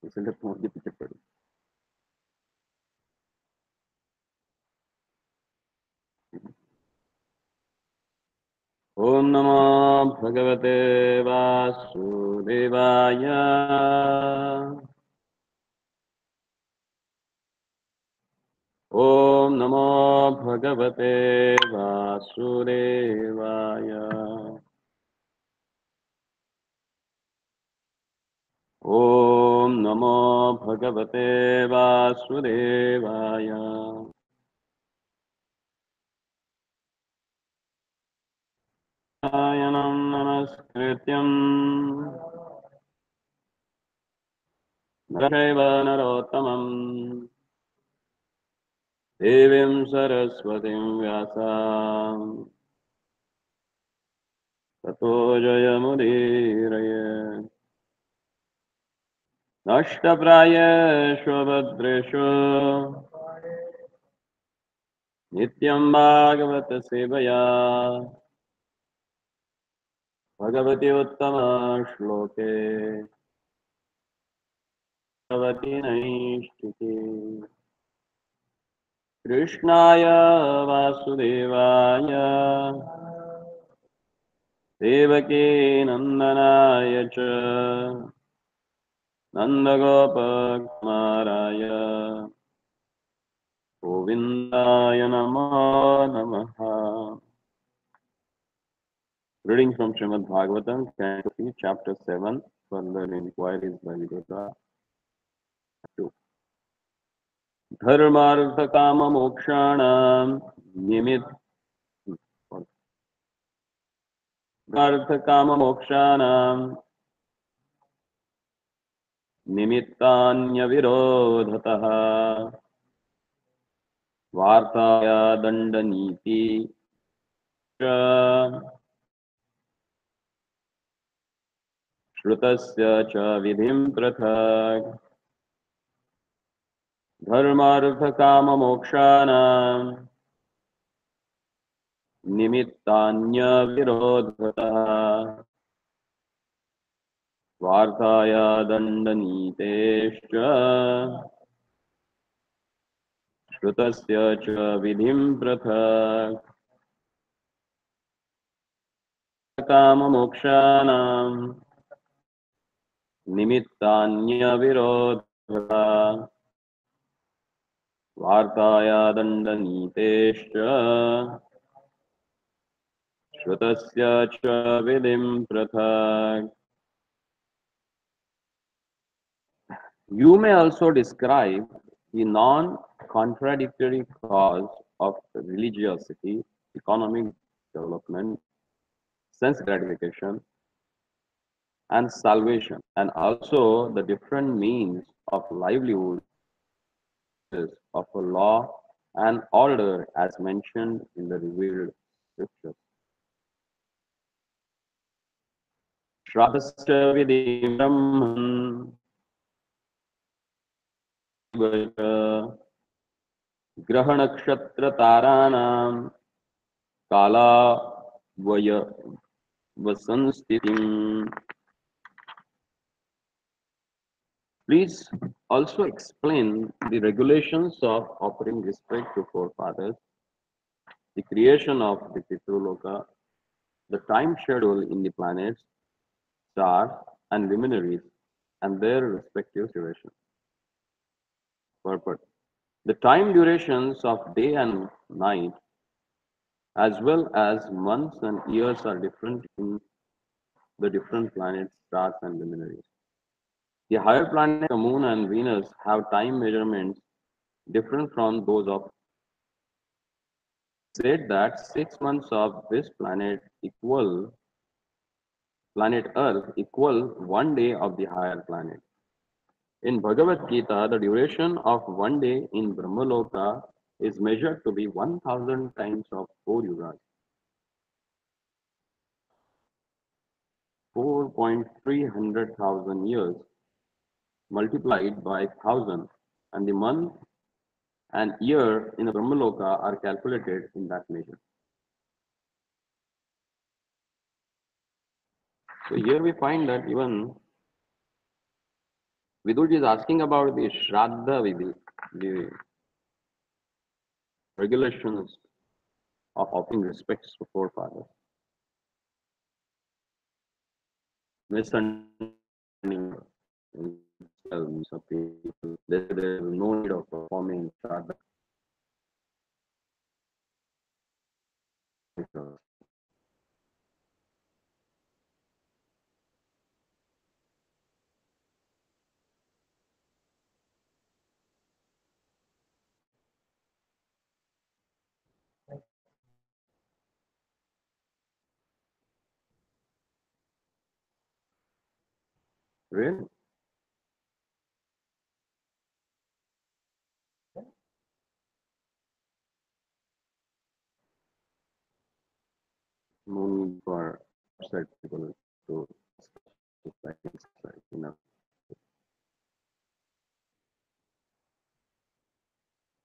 Isn't it more difficult? Om Namo Bhagavate Vasudevaya. Om Namo Bhagavate Vasudevaya. Om Namo Bhagavate Vasudevaya. Ayanam Namaskrityam Naraiva Narottamam Devim Saraswatim Vyasam Tato Jayamudiraye Nashtaprayeshu Bhadreshu Nityam Bhagavata Sevaya Bhagavati Uttama Shloke Bhagavati Naishtiti Krishnaya Vasudevaya Devaki Nandanaya Cha Nandagopakumaraya Govindaya Namo Namaha. Reading from Srimad Bhagavatam, Canto 3, Chapter 7, Further Inquiries by Vidura. 2. Dharmartha Kama Mokshanam Nimit Dharmartha Kama Mokshanam Nimittanya Virodhataha Vartaya Dandaniti Shrutasya cha vidhim prathak dharmartha kama mokshanam nimittanya virodhataha varthaya dandanitescha shrutasya cha vidhim prathak kama mokshanam nimittanya virodhataha vartaya dandanitescha shrutasya cha vidhim prathak. You may also describe the non-contradictory cause of religiosity, economic development, sense gratification, and salvation, and also the different means of livelihood of a law and order as mentioned in the revealed scriptures. Shradhasya vidhi brahman graha nakshatra taranam kala vaya vasanstitim. Please also explain the regulations of offering respect to forefathers, the creation of the Pitruloka, the time schedule in the planets, stars, and luminaries, and their respective durations. Purport. The time durations of day and night, as well as months and years, are different in the different planets, stars, and luminaries. The higher planets, the Moon and Venus, have time measurements different from those of said that 6 months of this planet Earth equal one day of the higher planet. In Bhagavad Gita, the duration of one day in Brahmaloka is measured to be 1000 times of 4 yugas, 4,300,000 years multiplied by 1000, and the month and year in the Brahmaloka are calculated in that measure. So here we find that even Vidurji is asking about the Shraddha Vidhi, the regulations of offering respects to forefathers. Misunderstanding of people. There is no need of performing Shraddha. Really? No need for outside people to you know.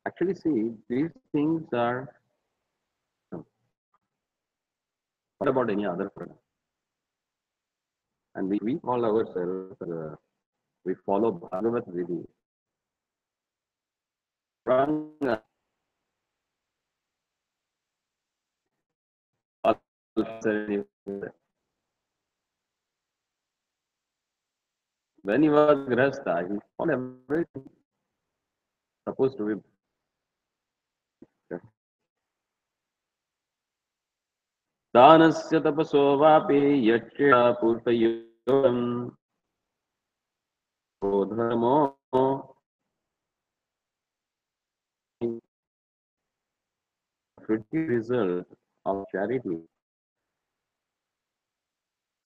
Actually, see, these things are not about any other product. And we call ourselves, we follow Bhagavad Vidhi. When he was Grasta, he found everything supposed to be. दानस्य तपसो वापि यच्च पूर्तयोगम् धर्मो fruitful result of charity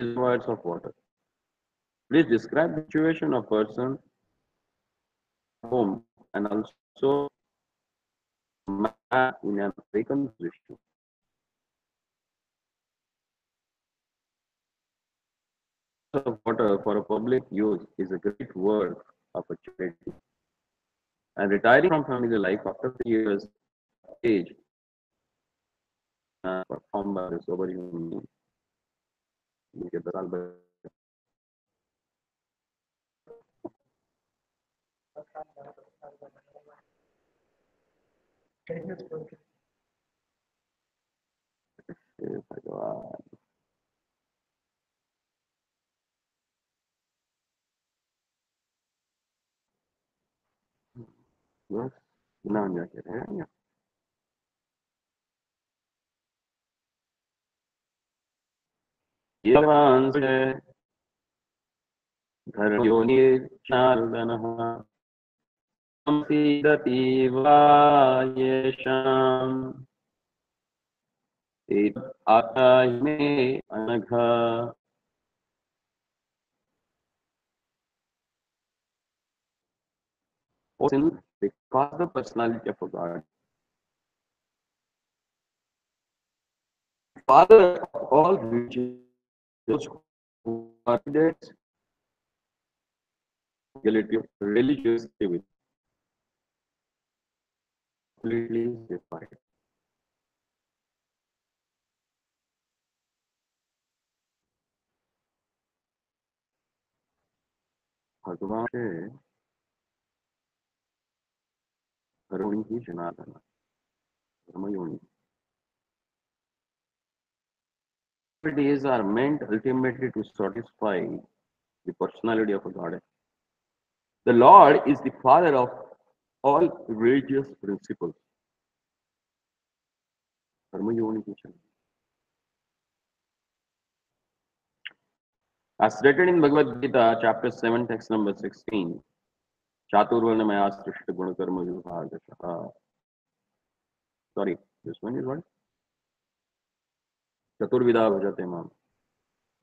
is words of water. Please describe the situation of person home and also man in an awakened position. Of water for a public use is a great work of a charity. And retiring from family life after 3 years of age performed by the sober human being. देखिए, 10 साल बच्चे, भगवान, बस ना जाके रहे ये भगवान से धर्मयोनिर्चार्दनः संसीदति वा येषाम् एतत् आत्मे अनघ. Sin, because the personality of a God, Father of all religions, those who are the religious activity completely defined. भगवान से करुणी ही Janardan धर्मयोनि. Days are meant ultimately to satisfy the personality of a God. The Lord is the father of all religious principles. Dharma-yoni Krishna. As written in Bhagavad Gita, chapter 7, text number 16, Chaturvarnamaya Srishta Gunakarma Vibhagasha. Sorry, this one is what? Chaturvida Bhajate Mam.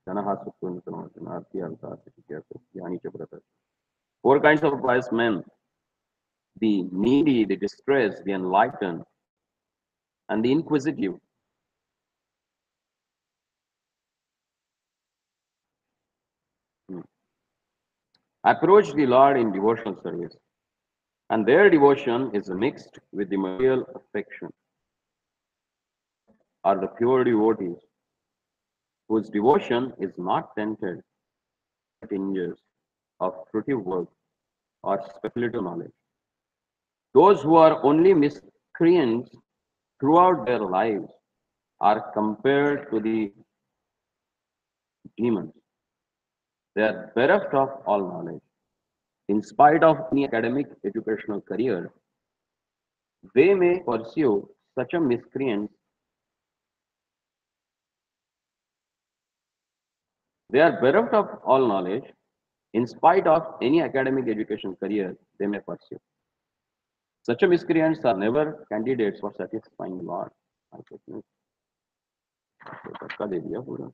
Janaha Sukkun Sanatana Arti Alta Yani Chaprata. Four kinds of pious men: the needy, the distressed, the enlightened, and the inquisitive. Approach the Lord in devotional service, and their devotion is mixed with the material affection, are the pure devotees whose devotion is not tainted by tinges of fruitive work or speculative knowledge. Those who are only miscreants throughout their lives are compared to the demons. They are bereft of all knowledge. In spite of any academic educational career, they may pursue such a miscreant. They are bereft of all knowledge. In spite of any academic education career they may pursue. Such a miscreants are never candidates for satisfying God. धक्का दे दिया पूरा.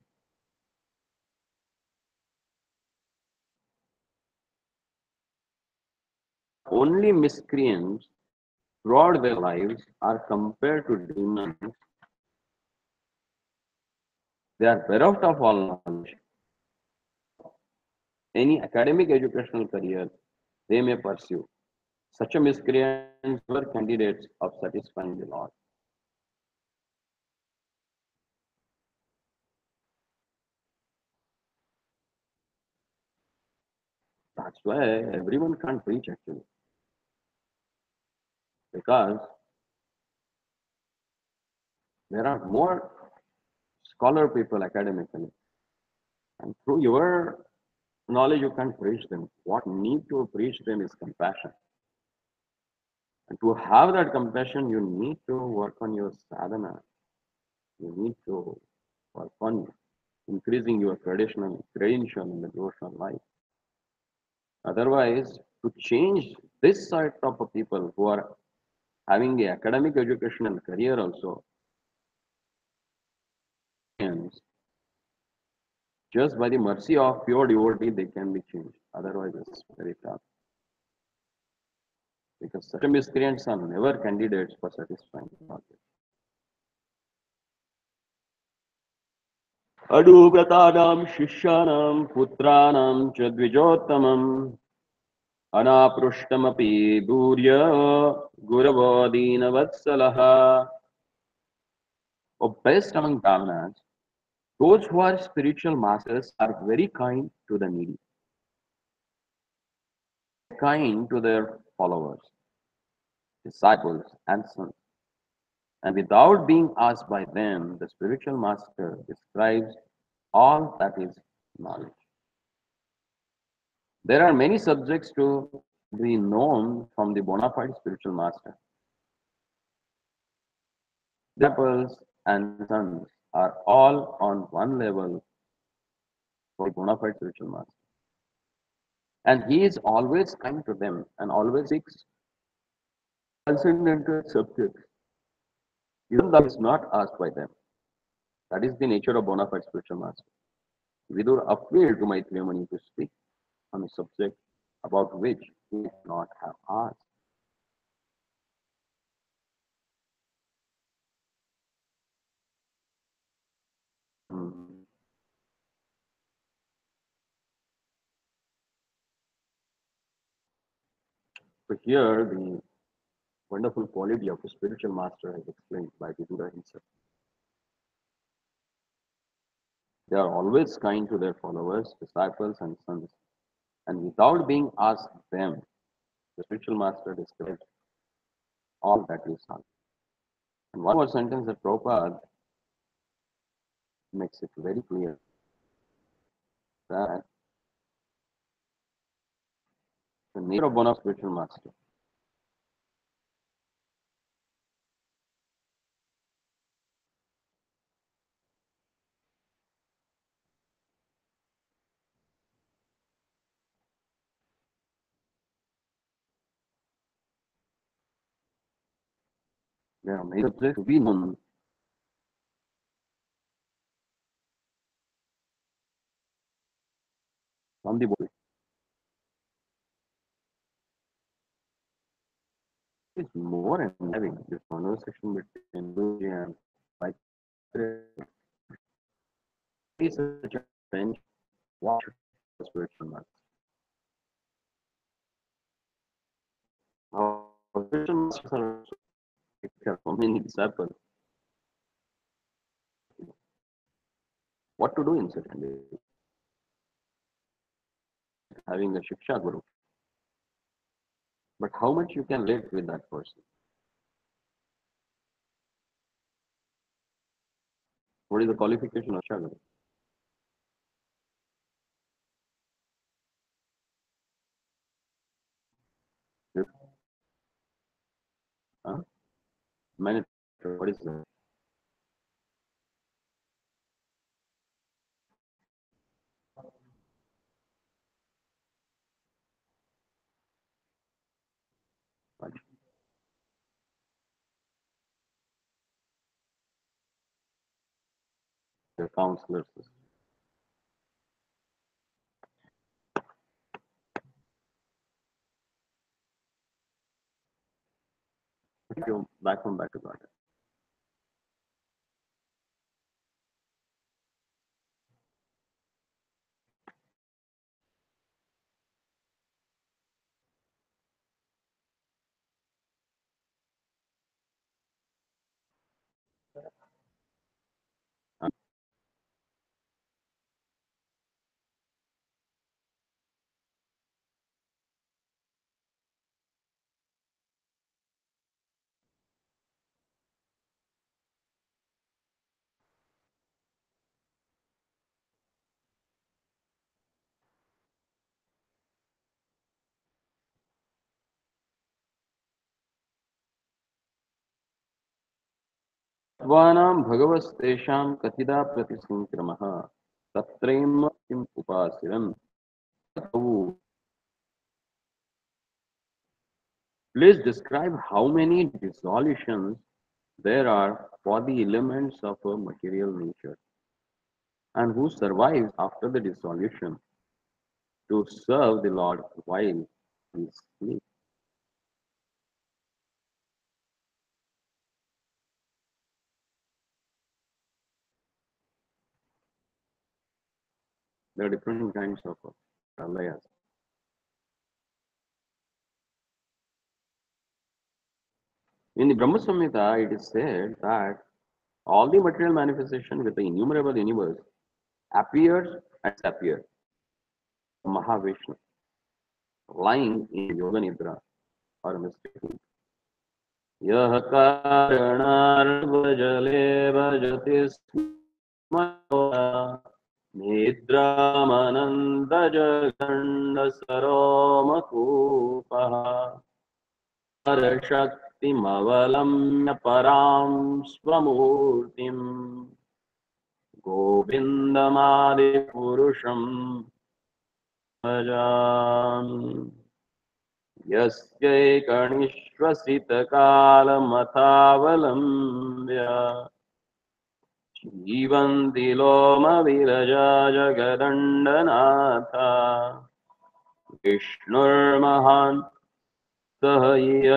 Only miscreants throughout their lives are compared to demons. They are bereft of all knowledge. Any academic educational career they may pursue. Such a miscreants were candidates of satisfying the Lord. That's why everyone can't preach actually. Because there are more scholar people academically. And through your knowledge, you can't preach them. What need to preach them is compassion. And to have that compassion, you need to work on your sadhana. You need to work on increasing your traditional credential in the devotional life. Otherwise, to change this side of people who are having the academic educational career also, just by the mercy of pure devotee, they can be changed. Otherwise, it's very tough. Because such miscreants are never candidates for satisfying God. अडुव्रतानां शिष्याणां पुत्राणां च द्विजोत्तमम् अनापृष्टमपि दूर्य गुरवो दीनवत्सलः. Or best among brahmanas, those who are spiritual masters are very kind to the needy, kind to their followers, disciples, and sons. And without being asked by them, the spiritual master describes all that is knowledge. There are many subjects to be known from the bona fide spiritual master. Disciples and sons are all on one level for the bona fide spiritual master. And he is always kind to them and always seeks transcendental subjects, even though he is not asked by them. That is the nature of bona fide spiritual master. Vidur appealed to Maitreya Muni to speak on a subject about which he did not have asked. Hmm. So here the wonderful quality of a spiritual master is explained by Vidura himself. They are always kind to their followers, disciples, and sons, and without being asked them, the spiritual master describes all that is done. And one more sentence that Prabhupada makes it very clear that the nature of one of spiritual master. There are many subjects to be known from the body. It's more and having this conversation between Guruji and like is such a bench. What should the spiritual master? Our spiritual masters are take care of many disciples. What to do in such a day? Having a Shiksha Guru. but how much you can relate with that person. What is the qualification of struggle? Yes. Huh? Many, what is that? Like the counselors. If you back to God. तत्त्वानां भगवस्तेषां कथिता प्रतिसंक्रमः तत्रैम किम् उपासिरन्. So, please describe how many dissolutions there are for the elements of a material nature and who survives after the dissolution to serve the Lord while he sleeps. There are different kinds of pralayas. In the Brahma Samhita, it is said that all the material manifestation with the innumerable universe appears and disappears. Mahavishnu, lying in Yoga Nidra or mistaken. यः कारणार्वजले भजति स्म निद्रामनन्दजगण्डसरोमकूपः परशक्तिमवलम्ब्य परां स्वमूर्तिम् गोविन्दमादिपुरुषं भजामि. यस्यैकनिश्वसितकालमथावलम्ब्य जीवन्ति लोमविरजा जगदण्डनाथ विष्णुर्महान् सह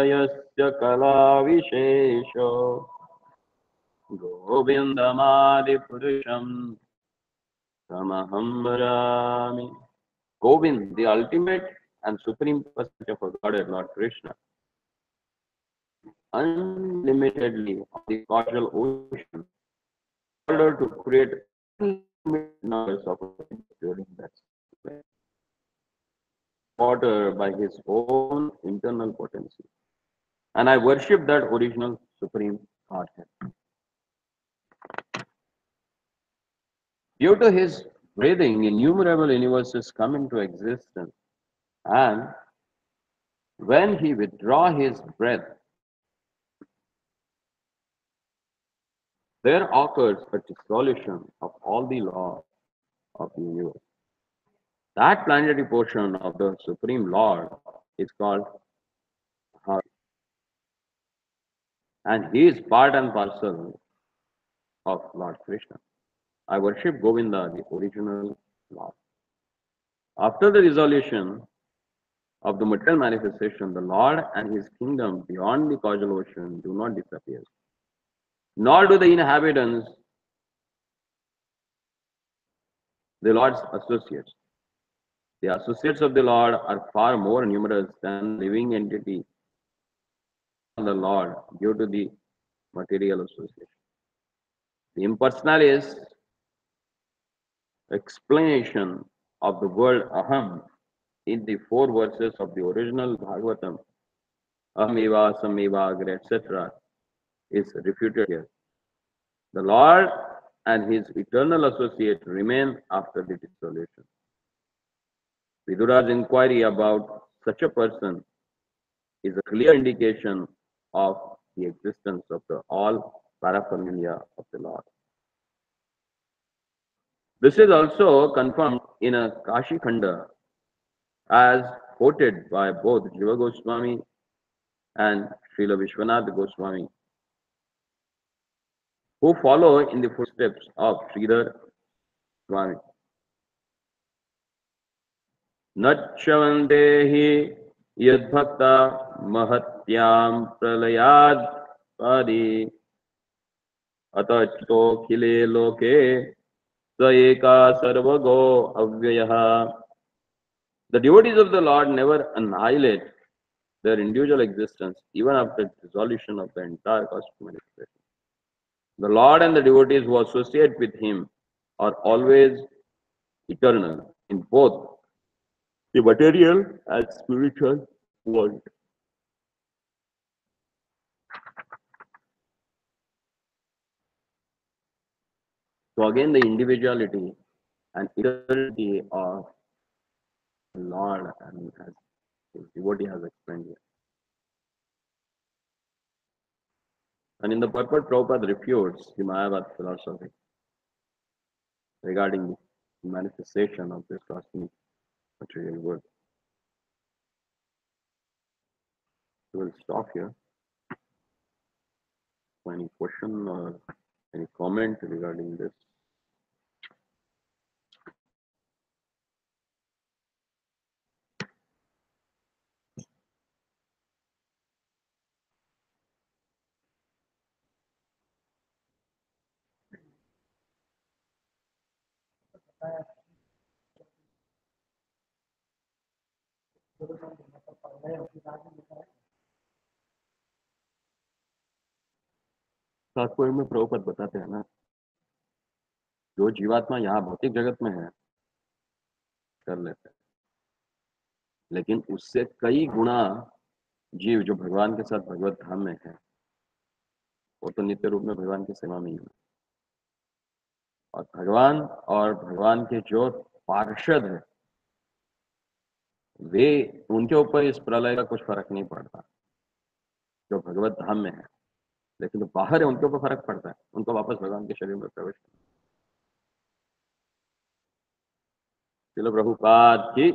यस्य कलाविशेषो गोविन्दमादिपुरुषं तमहं भजामि. Govind, the ultimate and supreme personality of our Godhead, Lord Krishna, unlimitedly on the causal ocean, in order to create unlimited numbers of during that water by his own internal potency. And I worship that original supreme Godhead. Due to his breathing, innumerable universes come into existence. And when he withdraw his breath, there occurs a dissolution of all the laws of the universe. That planetary portion of the Supreme Lord is called Hari, and he is part and parcel of Lord Krishna. I worship Govinda, the original Lord. After the dissolution of the material manifestation, the Lord and his kingdom beyond the causal ocean do not disappear, nor do the inhabitants, the Lord's associates. The associates of the Lord are far more numerous than living entity of the Lord due to the material association. The impersonalist explanation of the word aham in the four verses of the original Bhagavatam Ahmeva, Sameva, Agre, etc. is refuted here. The Lord and his eternal associate remain after the dissolution. Vidura's inquiry about such a person is a clear indication of the existence of the all paraphernalia of the Lord. This is also confirmed in a Kashi Khanda as quoted by both Jiva Goswami and Srila Vishwanath Goswami, who follow in the footsteps of Sridhar Swami. Nachavante hi yadbhakta mahatyam pralayad padi atachto khile loke sa eka sarvago avyayah. The devotees of the Lord never annihilate their individual existence even after dissolution of the entire cosmic manifestation. The Lord and the devotees who associate with him are always eternal in both the material and spiritual world. So again, the individuality and eternity of the Lord and as the devotee has explained here. And in the purport, Prabhupada refutes the Mayavad philosophy regarding the manifestation of this cosmic material world. So we'll stop here. Any question or any comment regarding this? तात्पर्य में प्रभुपद बताते हैं ना, जो जीवात्मा यहाँ भौतिक जगत में है कर लेते हैं, लेकिन उससे कई गुना जीव जो भगवान के साथ भगवत धाम में है, वो तो नित्य रूप में भगवान की सेवा में ही है। और भगवान के जो पार्षद है, वे उनके ऊपर इस प्रलय का कुछ फर्क नहीं पड़ता, जो भगवत धाम में है, लेकिन जो बाहर है उनके ऊपर फर्क पड़ता है, उनको वापस भगवान के शरीर में प्रवेश करना। चलो प्रभुपाद की